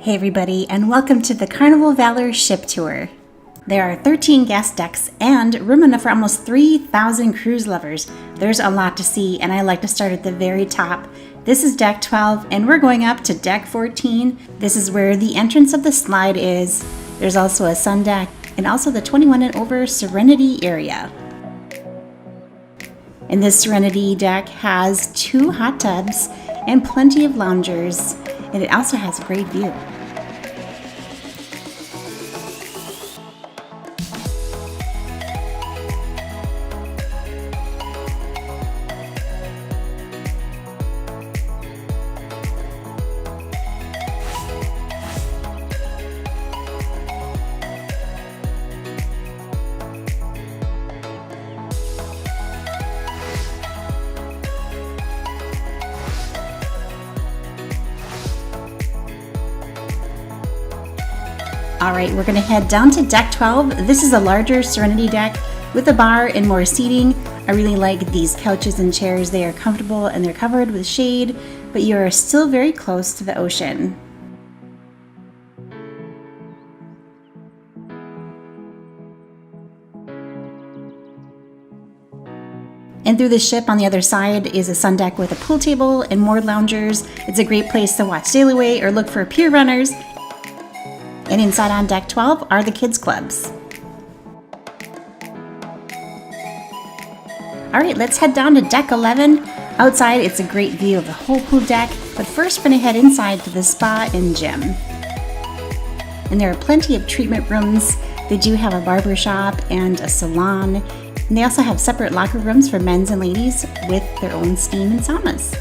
Hey everybody, and welcome to the Carnival Valor ship tour. There are 13 guest decks and room enough for almost 3,000 cruise lovers. There's a lot to see, and I like to start at the very top. This is deck 12, and we're going up to deck 14. This is where the entrance of the slide is. There's also a sun deck, and also the 21 and over Serenity area. And this Serenity deck has 2 hot tubs and plenty of loungers, and it also has a great view. Alright, we're going to head down to deck 12. This is a larger Serenity deck with a bar and more seating. I really like these couches and chairs. They are comfortable and they're covered with shade, but you are still very close to the ocean. And through the ship on the other side is a sun deck with a pool table and more loungers. It's a great place to watch Sail Away or look for pier runners. And inside on deck 12 are the kids clubs. Alright, let's head down to deck 11. Outside, it's a great view of the whole pool deck, but first we're going to head inside to the spa and gym. And there are plenty of treatment rooms. They do have a barber shop and a salon. And they also have separate locker rooms for men's and ladies with their own steam and saunas.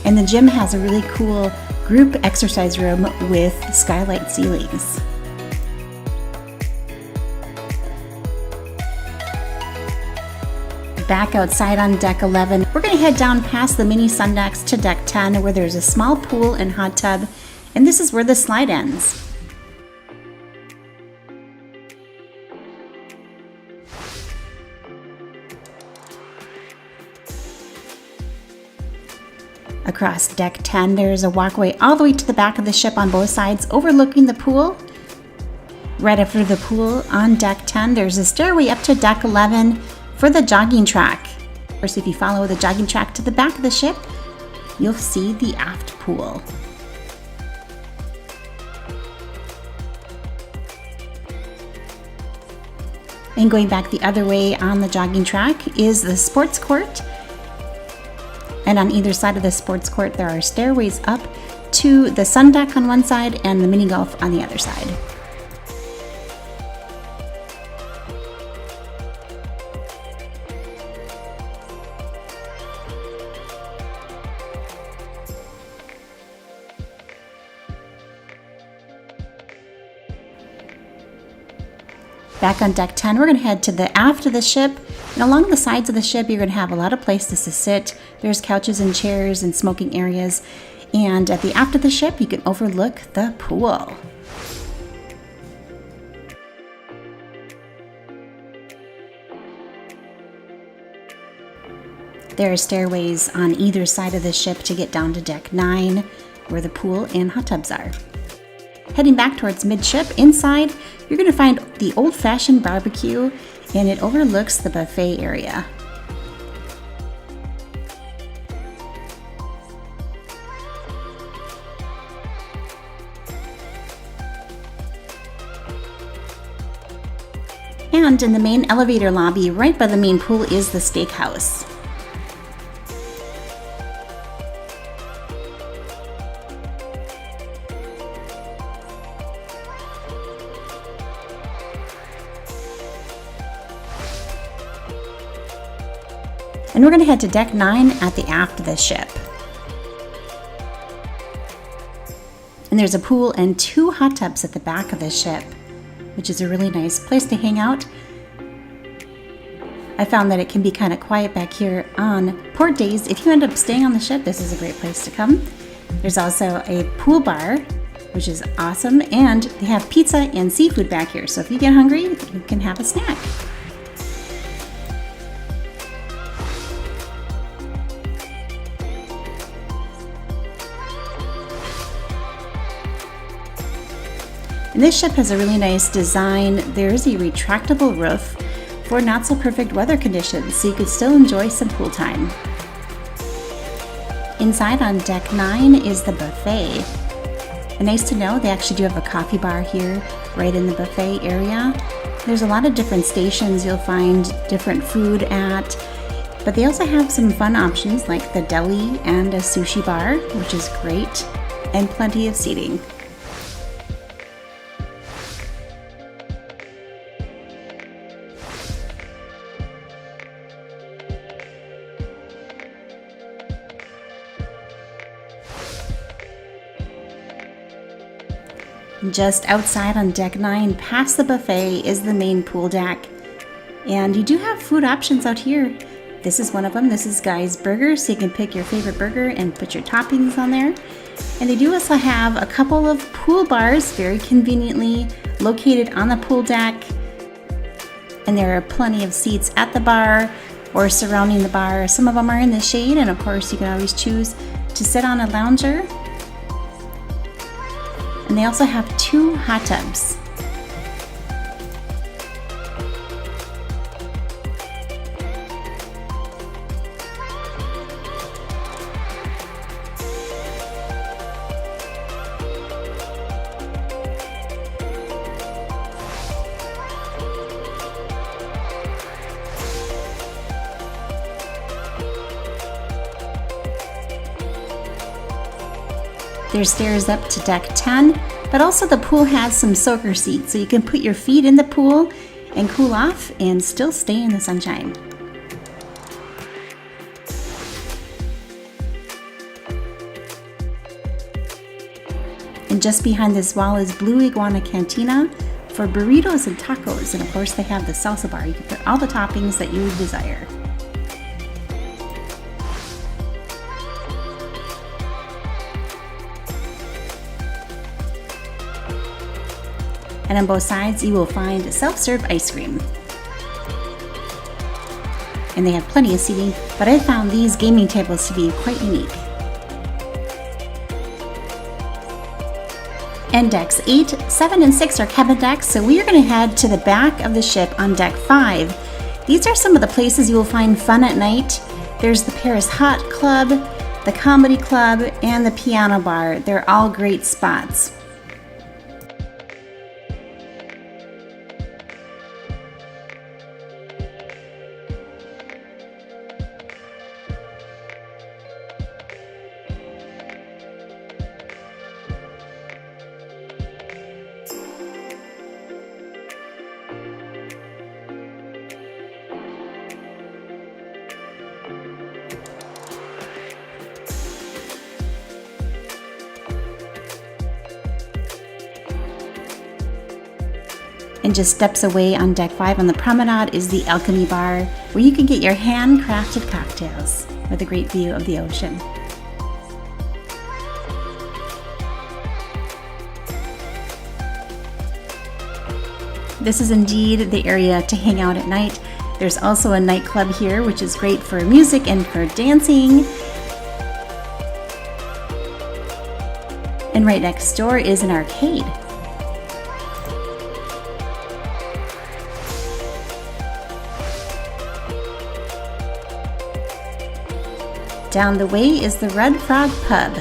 And the gym has a really cool group exercise room with skylight ceilings. Back outside on deck 11, we're going to head down past the mini sun decks to deck 10 where there's a small pool and hot tub, and this is where the slide ends. Across deck 10, there's a walkway all the way to the back of the ship on both sides, overlooking the pool. Right after the pool on deck 10, there's a stairway up to deck 11 for the jogging track. Of course, if you follow the jogging track to the back of the ship, you'll see the aft pool. And going back the other way on the jogging track is the sports court. And on either side of the sports court, there are stairways up to the sun deck on one side and the mini golf on the other side. Back on deck 10, we're going to head to the aft of the ship. And along the sides of the ship, you're going to have a lot of places to sit. There's couches and chairs and smoking areas. And at the aft of the ship, you can overlook the pool. There are stairways on either side of the ship to get down to deck 9, where the pool and hot tubs are. Heading back towards midship, inside, you're going to find the old-fashioned barbecue, and it overlooks the buffet area. And in the main elevator lobby, right by the main pool, is the steakhouse. And we're going to head to deck 9 at the aft of the ship. And there's a pool and 2 hot tubs at the back of the ship, which is a really nice place to hang out. I found that it can be kind of quiet back here on port days. If you end up staying on the ship, this is a great place to come. There's also a pool bar, which is awesome, and they have pizza and seafood back here. So if you get hungry, you can have a snack. And this ship has a really nice design. There's a retractable roof for not so perfect weather conditions, so you could still enjoy some pool time. Inside on deck 9 is the buffet. And nice to know they actually do have a coffee bar here right in the buffet area. There's a lot of different stations you'll find different food at, but they also have some fun options like the deli and a sushi bar, which is great, and plenty of seating. Just outside on deck 9, past the buffet, is the main pool deck. And you do have food options out here. This is one of them. This is Guy's Burger, so you can pick your favorite burger and put your toppings on there. And they do also have a couple of pool bars, very conveniently located on the pool deck. And there are plenty of seats at the bar or surrounding the bar. Some of them are in the shade, and of course you can always choose to sit on a lounger. And they also have 2 hot tubs. There's stairs up to deck 10, but also the pool has some soaker seats, so you can put your feet in the pool and cool off and still stay in the sunshine. And just behind this wall is Blue Iguana Cantina for burritos and tacos, and of course they have the salsa bar. You can put all the toppings that you would desire. And on both sides, you will find self-serve ice cream. And they have plenty of seating, but I found these gaming tables to be quite unique. And decks 8, 7, and 6 are cabin decks, so we are going to head to the back of the ship on deck 5. These are some of the places you will find fun at night. There's the Paris Hot Club, the Comedy Club, and the Piano Bar. They're all great spots. And just steps away on deck 5 on the promenade is the Alchemy Bar, where you can get your handcrafted cocktails with a great view of the ocean. This is indeed the area to hang out at night. There's also a nightclub here, which is great for music and for dancing. And right next door is an arcade. Down the way is the Red Frog Pub.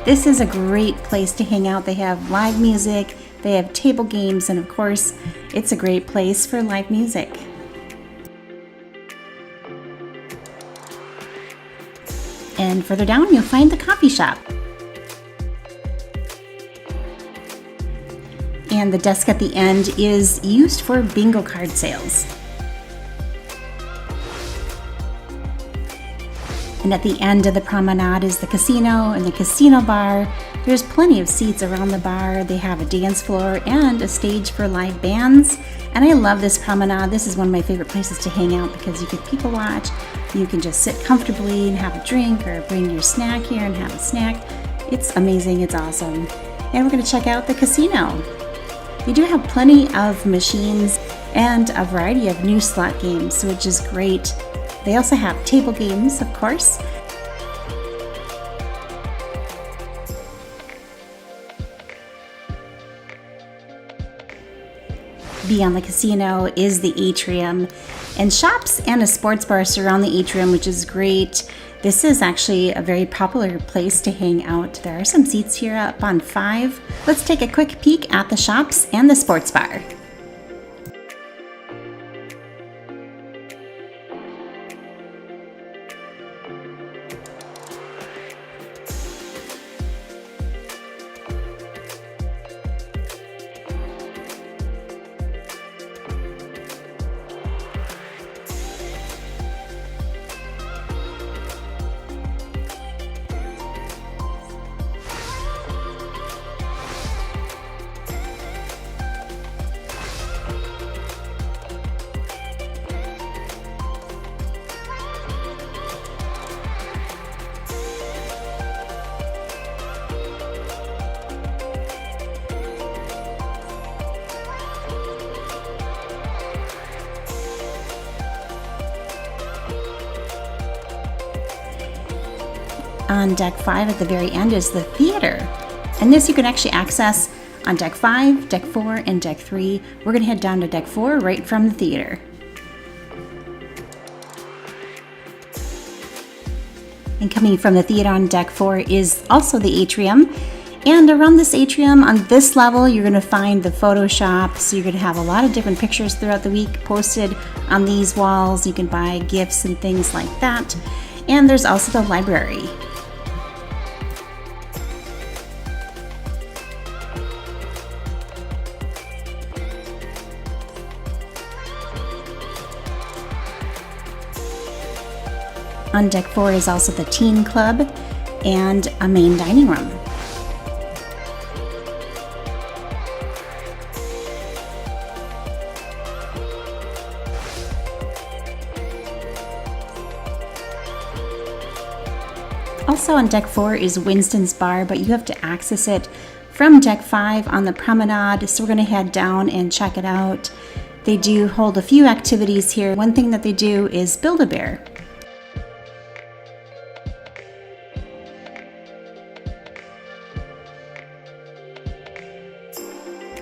This is a great place to hang out. They have live music, they have table games, and of course, it's a great place for live music. And further down, you'll find the coffee shop. And the desk at the end is used for bingo card sales. And at the end of the promenade is the casino and the casino bar. There's plenty of seats around the bar. They have a dance floor and a stage for live bands. And I love this promenade. This is one of my favorite places to hang out because you can people watch. You can just sit comfortably and have a drink or bring your snack here and have a snack. It's amazing. It's awesome. And we're going to check out the casino. They do have plenty of machines and a variety of new slot games, which is great. They also have table games, of course. beyond the casino is the atrium, and shops and a sports bar surround the atrium, which is great. This is actually a very popular place to hang out. There are some seats here up on 5. Let's take a quick peek at the shops and the sports bar. On deck 5 at the very end is the theater, and this you can actually access on deck 5, deck 4, and deck 3. We're going to head down to deck 4 right from the theater. And coming from the theater on deck 4 is also the atrium. And around this atrium on this level, you're going to find the photo shop. So you're going to have a lot of different pictures throughout the week posted on these walls. You can buy gifts and things like that. And there's also the library. On deck 4 is also the teen club and a main dining room. Also on deck 4 is Winston's Bar, but you have to access it from deck 5 on the promenade, so we're going to head down and check it out. They do hold a few activities here. One thing that they do is Build-A-Bear.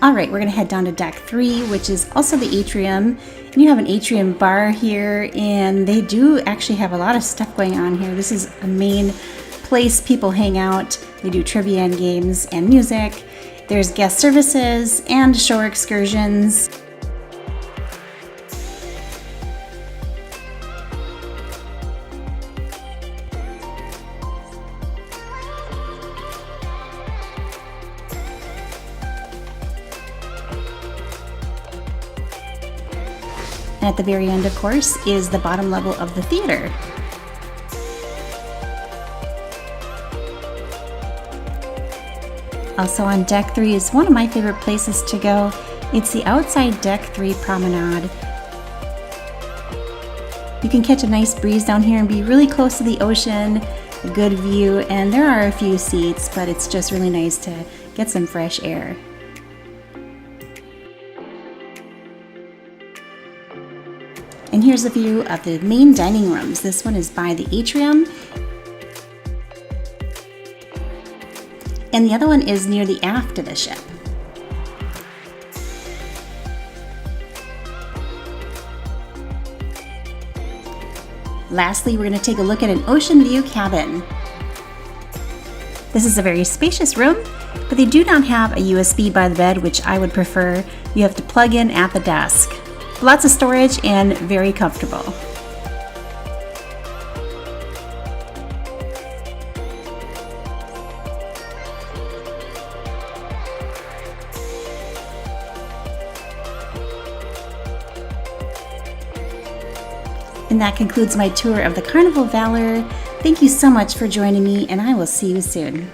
Alright, we're going to head down to deck 3, which is also the atrium. And you have an atrium bar here, and they do actually have a lot of stuff going on here. This is a main place people hang out. They do trivia and games and music. There's guest services and shore excursions. And at the very end, of course, is the bottom level of the theater. Also on deck 3 is one of my favorite places to go. It's the outside deck 3 promenade. You can catch a nice breeze down here and be really close to the ocean, a good view, and there are a few seats, but it's just really nice to get some fresh air. And here's a view of the main dining rooms. This one is by the atrium. And the other one is near the aft of the ship. Lastly, we're going to take a look at an ocean view cabin. This is a very spacious room, but they do not have a USB by the bed, which I would prefer. You have to plug in at the desk. Lots of storage and very comfortable. And that concludes my tour of the Carnival Valor. Thank you so much for joining me, and I will see you soon.